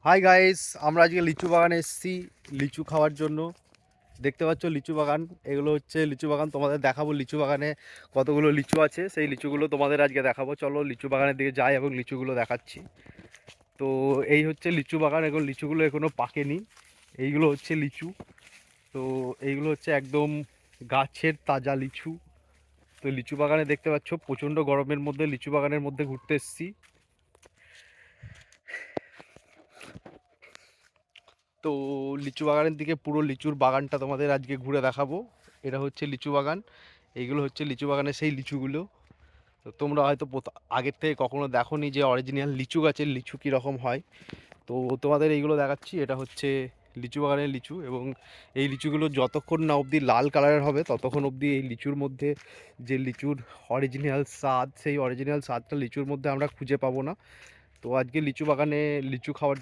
Hi guys, আমরা আজকে লিচু বাগানে এসেছি লিচু খাওয়ার জন্য। দেখতে পাচ্ছ লিচু বাগান, এগুলো হচ্ছে লিচু বাগান। তোমাদের দেখাবো লিচু বাগানে কতগুলো লিচু আছে, সেই লিচুগুলো তোমাদের আজকে দেখাবো। চলো লিচু বাগানের দিকে যাই এবং লিচুগুলো দেখাচ্ছি। তো এই হচ্ছে লিচু বাগান, এখন লিচুগুলো এখনো পাকেনি। এইগুলো হচ্ছে লিচু। তো এইগুলো হচ্ছে একদম গাছের তাজা লিচু। তো লিচু বাগানে দেখতে পাচ্ছ প্রচণ্ড গরমের মধ্যে লিচু বাগানের মধ্যে ঘুরতে এসেছি। তো লিচু বাগানের দিকে পুরো লিচুর বাগানটা তোমাদের আজকে ঘুরে দেখাবো। এটা হচ্ছে লিচু বাগান, এইগুলো হচ্ছে লিচু বাগানের সেই লিচুগুলো। তো তোমরা হয়তো আগের থেকে কখনো দেখোনি যে অরিজিনাল লিচু গাছের লিচু কীরকম হয়। তো তোমাদের এইগুলো দেখাচ্ছি। এটা হচ্ছে লিচু বাগানের লিচু, এবং এই লিচুগুলো যতক্ষণ না অবধি লাল কালারের হবে ততক্ষণ অবধি এই লিচুর মধ্যে যে লিচুর অরিজিনাল স্বাদ, সেই অরিজিনাল স্বাদটা লিচুর মধ্যে আমরা খুঁজে পাবো না। তো আজকে লিচু বাগানে লিচু খাওয়ার